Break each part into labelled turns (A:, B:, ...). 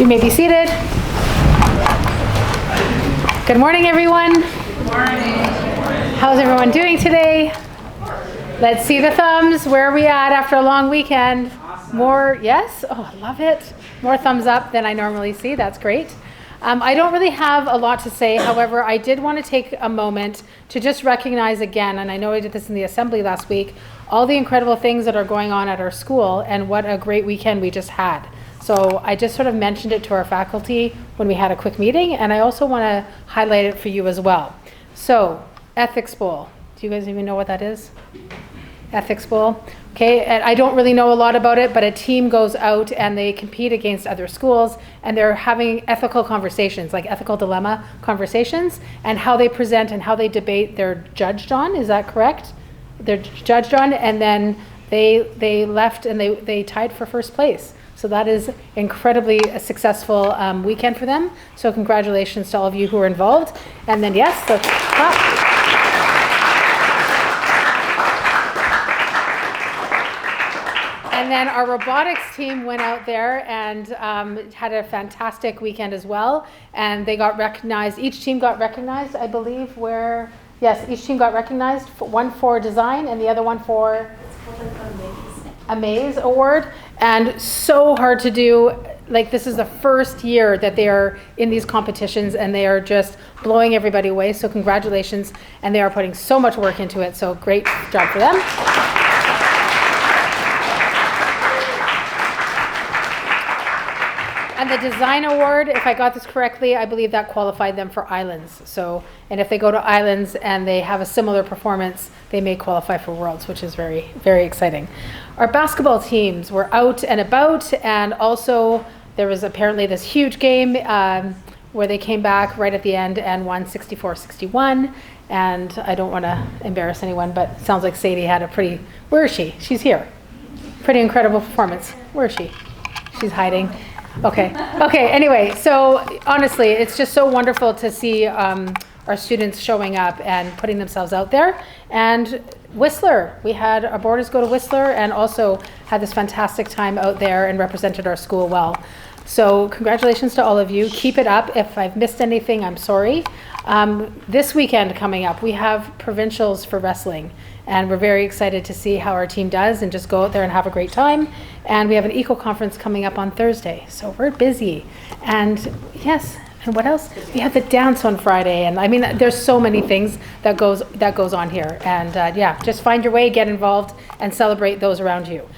A: You may be seated. Good morning, everyone.
B: Good morning.
A: How's everyone doing today? Let's see the thumbs. Where are we at after a long weekend?
B: Awesome.
A: More, yes? Oh, I love it. More thumbs up than I normally see. That's great. I don't really have a lot to say. However, I did want to take a moment to just recognize again, and I know I did this in the assembly last week, all the incredible things that are going on at our school and what a great weekend we just had. So I just sort of mentioned it to our faculty when we had a quick meeting, and I also want to highlight it for you as well. So, Ethics Bowl. Do you guys even know what that is? Ethics Bowl. Okay, and I don't really know a lot about it, but a team goes out and they compete against other schools, and they're having ethical conversations, like ethical dilemma conversations, and how they present and how they debate they're judged on. Is that correct? They're judged on, and then they left and they tied for first place. So that is incredibly a successful weekend for them. So congratulations to all of you who are involved. And then yes, let's clap. And then our robotics team went out there and had a fantastic weekend as well. And they got recognized, each team got recognized, I believe, yes, each team got recognized, one for design and the other one for Amaze Award. And so hard to do. Like, this is the first year that they are in these competitions, and they are just blowing everybody away. So congratulations. And they are putting so much work into it. So great job for them. And the design award, if I got this correctly, I believe that qualified them for Islands. So, and if they go to Islands and they have a similar performance, they may qualify for Worlds, which is very, very exciting. Our basketball teams were out and about, and also there was apparently this huge game where they came back right at the end and won 64-61. And I don't want to embarrass anyone, but it sounds like Sadie had a pretty, where is she? She's here. Pretty incredible performance. Where is she? She's hiding. Okay, anyway, so honestly, it's just so wonderful to see our students showing up and putting themselves out there. And Whistler, we had our boarders go to Whistler and also had this fantastic time out there and represented our school well. So congratulations to all of you. Keep it up. If I've missed anything, I'm sorry. This weekend coming up, we have provincials for wrestling. And we're very excited to see how our team does and just go out there and have a great time. And we have an eco conference coming up on Thursday. So we're busy. And yes, and what else? We have the dance on Friday. And I mean, there's so many things that goes on here. And yeah, just find your way, get involved, and celebrate those around you.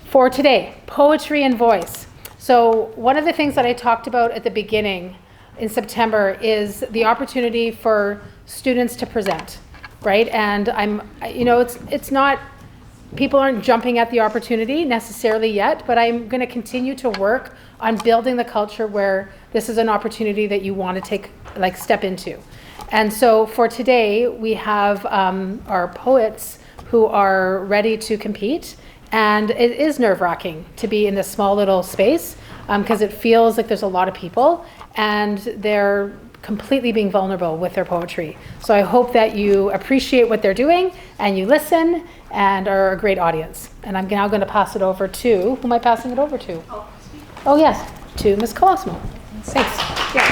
A: For today, poetry and voice. So one of the things that I talked about at the beginning in September is the opportunity for students to present. Right, and it's not, people aren't jumping at the opportunity necessarily yet, but I'm going to continue to work on building the culture where this is an opportunity that you want to step into. And so for today, we have our poets who are ready to compete, and it is nerve-wracking to be in this small little space because it feels like there's a lot of people, and they're completely being vulnerable with their poetry. So I hope that you appreciate what they're doing and you listen and are a great audience. And I'm now going to pass it over to, who am I passing it over to? Oh yes, to Ms. Colosimo. Thanks. Yeah.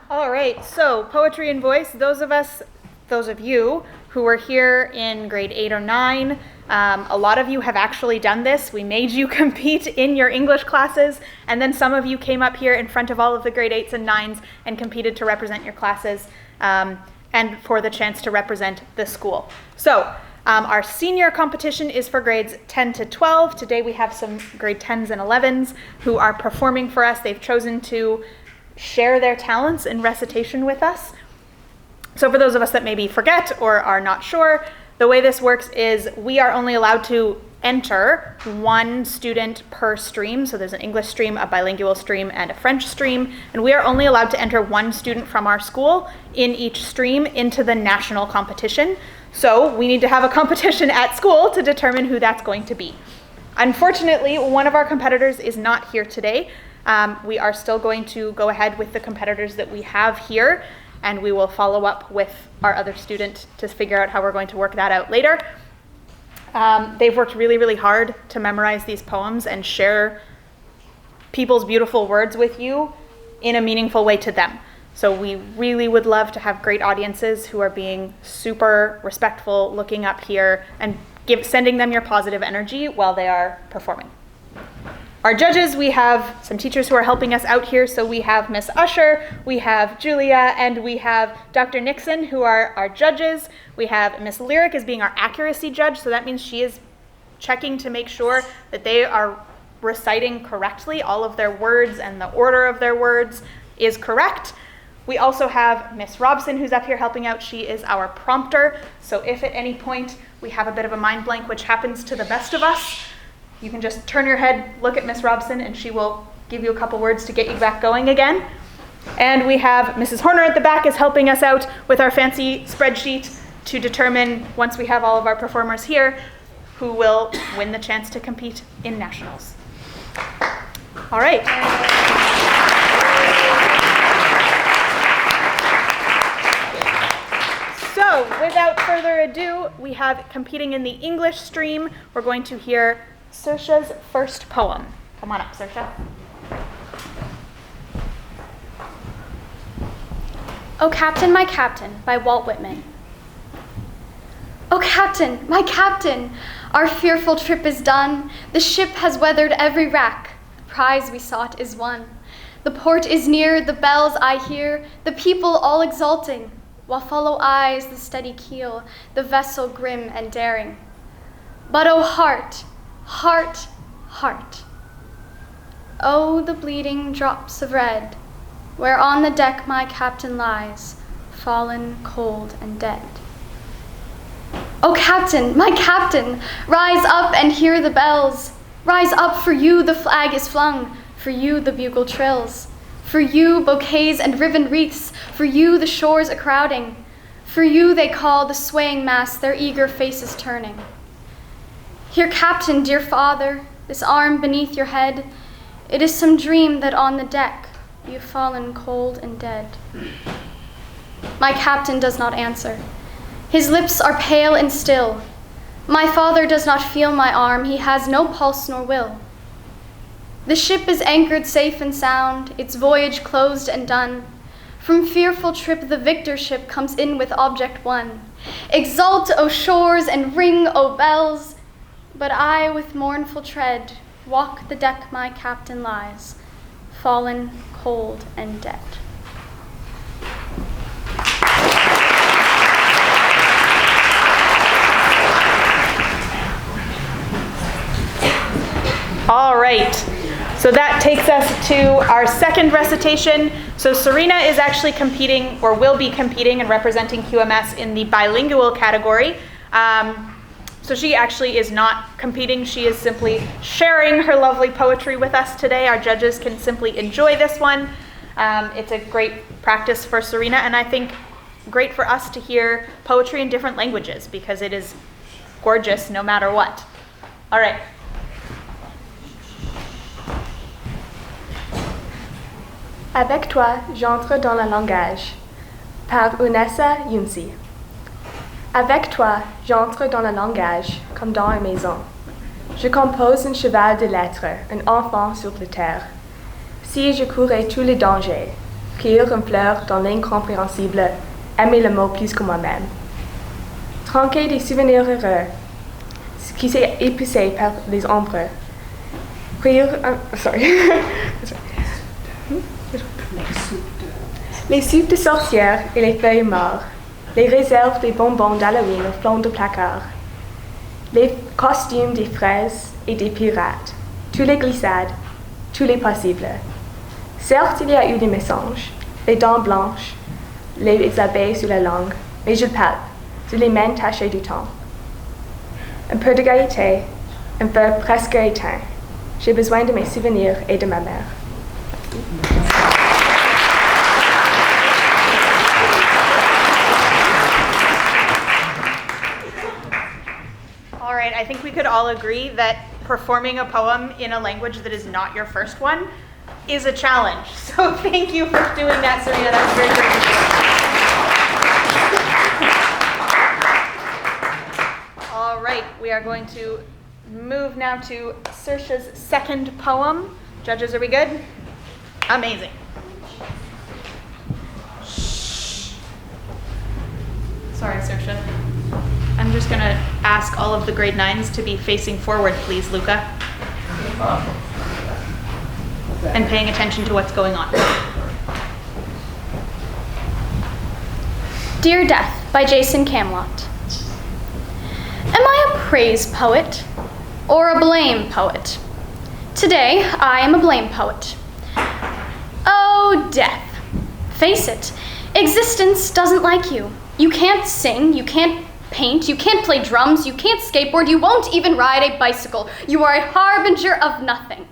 C: All right, so poetry and voice, those of you who were here in grade 8 or 9, a lot of you have actually done this. We made you compete in your English classes, and then some of you came up here in front of all of the grade 8s and 9s and competed to represent your classes and for the chance to represent the school. So our senior competition is for grades 10 to 12. Today we have some grade 10s and 11s who are performing for us. They've chosen to share their talents in recitation with us. So for those of us that maybe forget or are not sure, the way this works is we are only allowed to enter one student per stream. So there's an English stream, a bilingual stream, and a French stream. And we are only allowed to enter one student from our school in each stream into the national competition. So we need to have a competition at school to determine who that's going to be. Unfortunately, one of our competitors is not here today. We are still going to go ahead with the competitors that we have here, and we will follow up with our other student to figure out how we're going to work that out later. They've worked really, really hard to memorize these poems and share people's beautiful words with you in a meaningful way to them. So we really would love to have great audiences who are being super respectful, looking up here, and sending them your positive energy while they are performing. Our judges, we have some teachers who are helping us out here. So we have Miss Usher, we have Julia, and we have Dr. Nixon, who are our judges. We have Miss Lyric as being our accuracy judge. So that means she is checking to make sure that they are reciting correctly. All of their words and the order of their words is correct. We also have Miss Robson, who's up here helping out. She is our prompter. So if at any point we have a bit of a mind blank, which happens to the best of us, you can just turn your head, look at Miss Robson, and she will give you a couple words to get you back going again. And we have Mrs. Horner at the back is helping us out with our fancy spreadsheet to determine, once we have all of our performers here, who will win the chance to compete in nationals. All right. So, without further ado, we have competing in the English stream. We're going to hear Saoirse's first poem. Come on up, Saoirse.
B: O Captain, My Captain by Walt Whitman. O Captain, my Captain, our fearful trip is done. The ship has weathered every wrack. The prize we sought is won. The port is near, the bells I hear, the people all exulting, while follow eyes the steady keel, the vessel grim and daring. But O heart, heart, heart, oh, the bleeding drops of red, where on the deck my captain lies, fallen cold and dead. O Captain, my Captain, rise up and hear the bells. Rise up, for you the flag is flung, for you the bugle trills. For you bouquets and ribbon wreaths, for you the shores a crowding. For you they call the swaying mass, their eager faces turning. Here, Captain, dear father, this arm beneath your head, it is some dream that on the deck you've fallen cold and dead. My Captain does not answer. His lips are pale and still. My father does not feel my arm, he has no pulse nor will. The ship is anchored safe and sound, its voyage closed and done. From fearful trip the victor ship comes in with object won. Exult, O shores, and ring, O bells! But I, with mournful tread, walk the deck my captain lies, fallen cold and dead.
C: All right, so that takes us to our second recitation. So Serena is actually competing, or will be competing and representing QMS in the bilingual category. So she actually is not competing, she is simply sharing her lovely poetry with us today. Our judges can simply enjoy this one. It's a great practice for Serena, and I think great for us to hear poetry in different languages, because it is gorgeous no matter what. All right.
D: Avec toi, j'entre dans le langage, par Unessa Yunsi. Avec toi, j'entre dans le langage, comme dans une maison. Je compose un cheval de lettres, un enfant sur la terre. Si je courais tous les dangers, cueillir une fleur dans l'incompréhensible, aimer le mot plus que moi-même. Tronquer des souvenirs heureux, qui s'est épuisé par les ombres. Cueillir un... Les soupes de sorcières et les feuilles mortes, les réserves des bonbons d'Halloween au fond de placard, les costumes des fraises et des pirates, tous les glissades, tous les possibles. Certes, il y a eu des mensonges, les dents blanches, les abeilles sur la langue, mais je palpe, sur les mains tachées du temps. Un peu de gaieté, un feu presque éteint. J'ai besoin de mes souvenirs et de ma mère.
C: All right, I think we could all agree that performing a poem in a language that is not your first one is a challenge. So thank you for doing that, Serena. That's very good. All right. right, we are going to move now to Saoirse's second poem. Judges, are we good? Amazing. Sorry, Saoirse. I'm just going to ask all of the grade 9s to be facing forward, please, Luca. And paying attention to what's going on.
B: Dear Death by Jason Camelot. Am I a praise poet or a blame poet? Today, I am a blame poet. Oh, Death. Face it, existence doesn't like you. You can't sing, you can't paint, you can't play drums, you can't skateboard, you won't even ride a bicycle. You are a harbinger of nothing.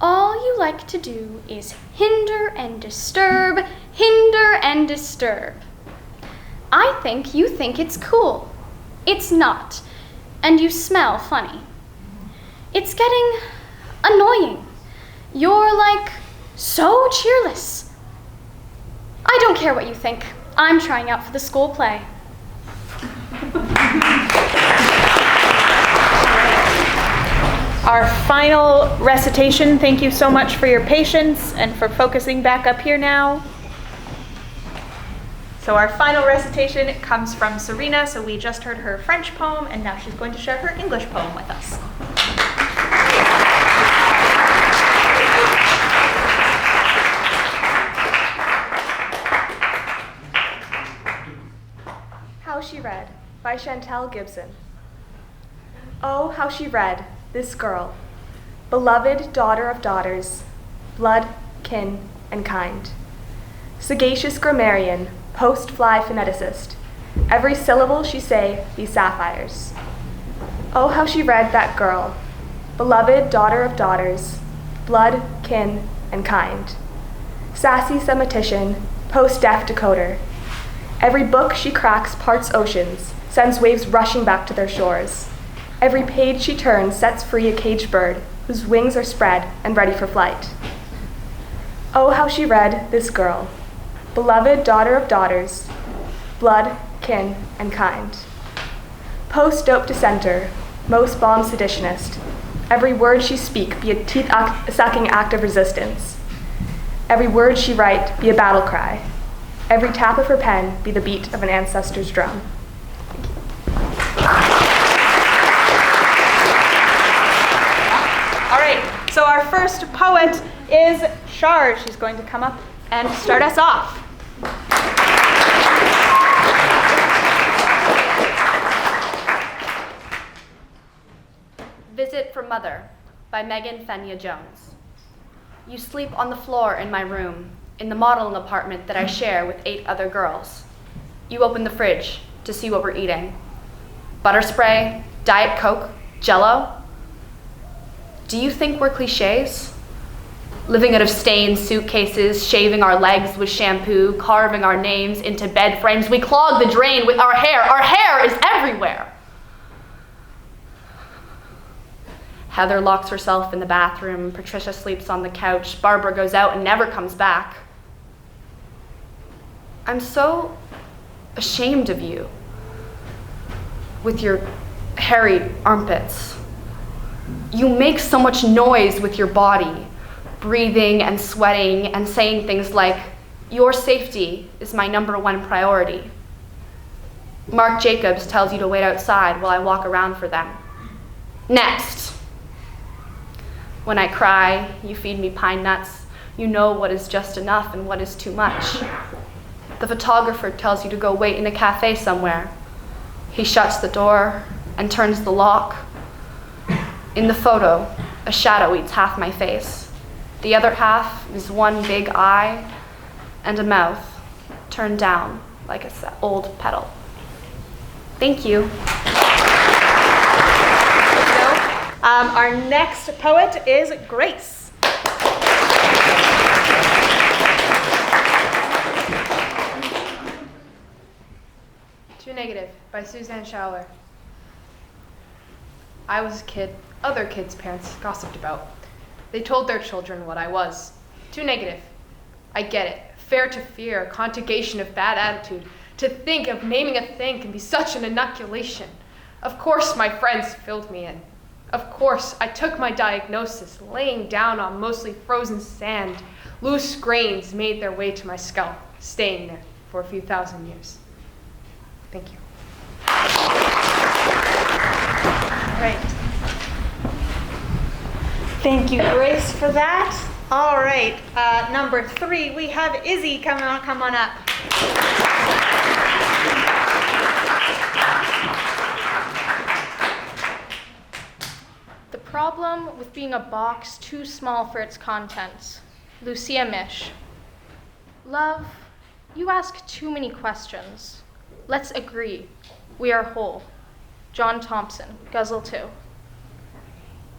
B: All you like to do is hinder and disturb, hinder and disturb. I think you think it's cool. It's not, and you smell funny. It's getting annoying. You're like so cheerless. I don't care what you think. I'm trying out for the school play.
C: Our final recitation, thank you so much for your patience and for focusing back up here now. So our final recitation comes from Serena. So we just heard her French poem, and now she's going to share her English poem with us.
D: How She Read by Chantal Gibson. Oh, how she read, this girl, beloved daughter of daughters, blood, kin, and kind. Sagacious grammarian, post-fly phoneticist, every syllable she say be sapphires. Oh, how she read, that girl, beloved daughter of daughters, blood, kin, and kind. Sassy semitician, post-deaf decoder, every book she cracks parts oceans, sends waves rushing back to their shores. Every page she turns sets free a caged bird whose wings are spread and ready for flight. Oh, how she read, this girl, beloved daughter of daughters, blood, kin, and kind. Post-dope dissenter, most bomb seditionist, every word she speak be a teeth-sucking act of resistance. Every word she write be a battle cry. Every tap of her pen be the beat of an ancestor's drum.
C: All right, so our first poet is Shar. She's going to come up and start us off.
E: Visit from Mother by Megan Fenya Jones. You sleep on the floor in my room, in the modeling apartment that I share with 8 other girls. You open the fridge to see what we're eating. Butter spray, Diet Coke, Jell-O. Do you think we're cliches? Living out of stained suitcases, shaving our legs with shampoo, carving our names into bed frames. We clog the drain with our hair. Our hair is everywhere. Heather locks herself in the bathroom. Patricia sleeps on the couch. Barbara goes out and never comes back. I'm so ashamed of you with your hairy armpits. You make so much noise with your body, breathing and sweating and saying things like, your safety is my #1 priority. Marc Jacobs tells you to wait outside while I walk around for them. Next. When I cry, you feed me pine nuts. You know what is just enough and what is too much. The photographer tells you to go wait in a cafe somewhere. He shuts the door and turns the lock. In the photo, a shadow eats half my face. The other half is one big eye and a mouth turned down like an old petal. Thank you.
C: Our next poet is Grace.
F: Too Negative by Suzanne Schaller. I was a kid other kids' parents gossiped about. They told their children what I was. Too negative. I get it. Fair to fear, conjugation of bad attitude. To think of naming a thing can be such an inoculation. Of course my friends filled me in. Of course I took my diagnosis laying down on mostly frozen sand. Loose grains made their way to my scalp, staying there for a few thousand years. Thank you.
C: Right. Thank you, Grace, for that. All right, number 3, we have Izzy. Come on up.
G: The problem with being a box too small for its contents. Lucia Mish. Love, you ask too many questions. Let's agree. We are whole. John Thompson, Guzzle 2.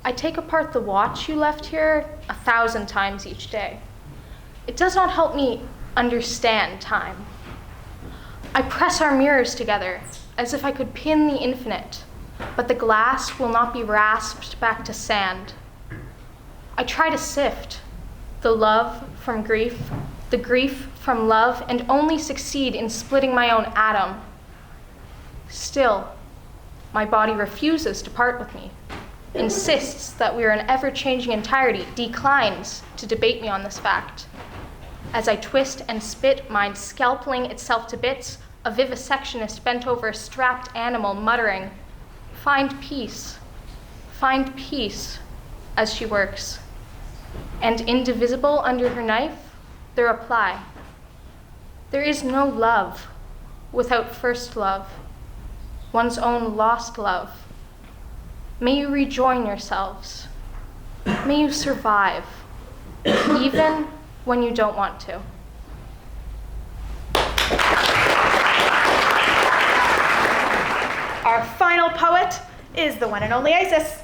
G: I take apart the watch you left here 1,000 times each day. It does not help me understand time. I press our mirrors together as if I could pin the infinite, but the glass will not be rasped back to sand. I try to sift the love from grief, the grief from love, and only succeed in splitting my own atom. Still, my body refuses to part with me, insists that we are an ever-changing entirety, declines to debate me on this fact. As I twist and spit, mind scalpeling itself to bits, a vivisectionist bent over a strapped animal muttering, find peace, as she works. And indivisible under her knife, the reply, there is no love without first love, one's own lost love. May you rejoin yourselves. May you survive, even when you don't want to.
C: Our final poet is the one and only Isis.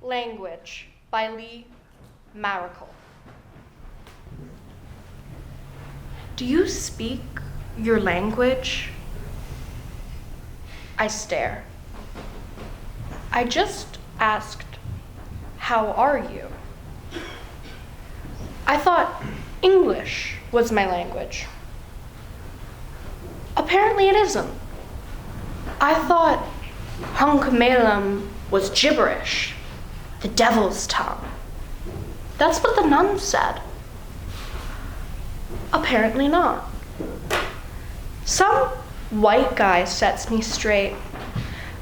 E: Language by Lee Maracle. Do you speak your language? I stare. I just asked, how are you? I thought English was my language. Apparently it isn't. I thought Hunkamelam was gibberish, the devil's tongue. That's what the nuns said. Apparently not. Some white guy sets me straight.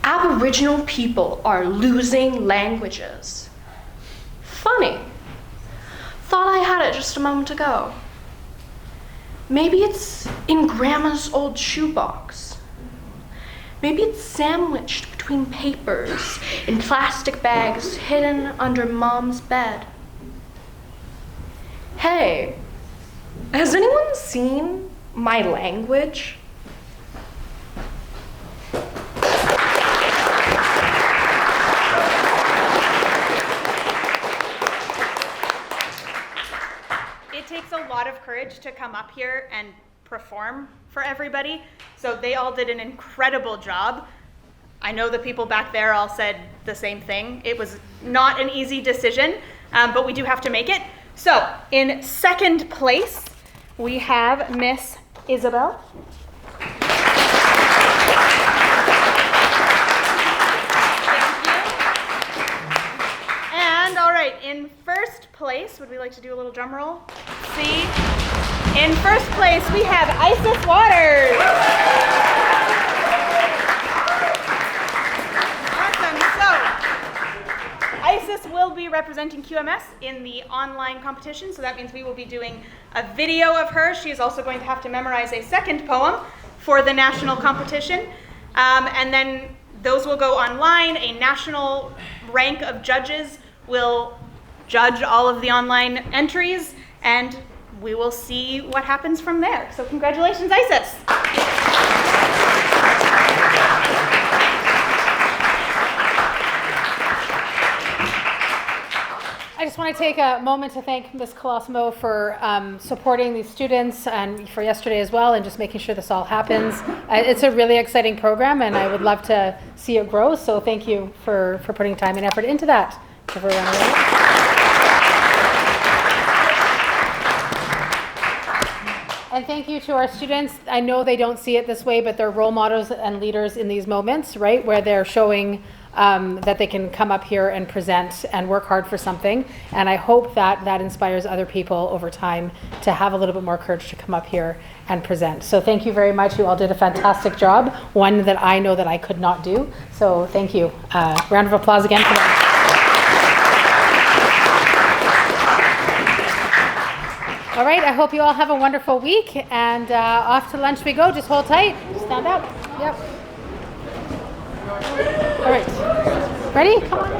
E: Aboriginal people are losing languages. Funny. Thought I had it just a moment ago. Maybe it's in Grandma's old shoebox. Maybe it's sandwiched between papers in plastic bags hidden under Mom's bed. Hey, has anyone seen my language?
C: It takes a lot of courage to come up here and perform for everybody, so they all did an incredible job. I know the people back there all said the same thing. It was not an easy decision, but we do have to make it. So, in second place, we have Miss Isabel. Thank you. And all right, in first place, would we like to do a little drum roll? See? In first place, we have Isis Waters. Isis will be representing QMS in the online competition, so that means we will be doing a video of her. She is also going to have to memorize a second poem for the national competition. And then those will go online. A national rank of judges will judge all of the online entries, and we will see what happens from there. So congratulations, Isis.
A: I just want to take a moment to thank Ms. Colosimo for supporting these students and for yesterday as well, and just making sure this all happens. It's a really exciting program, and I would love to see it grow, so thank you for putting time and effort into that. Everyone. And thank you to our students. I know they don't see it this way, but they're role models and leaders in these moments, right? Where they're showing that they can come up here and present and work hard for something. And I hope that that inspires other people over time to have a little bit more courage to come up here and present. So thank you very much. You all did a fantastic job, one that I know that I could not do. So thank you. Round of applause again for them. All right, I hope you all have a wonderful week, and off to lunch we go. Just hold tight. Stand up. Yep. All right. Ready? Come on.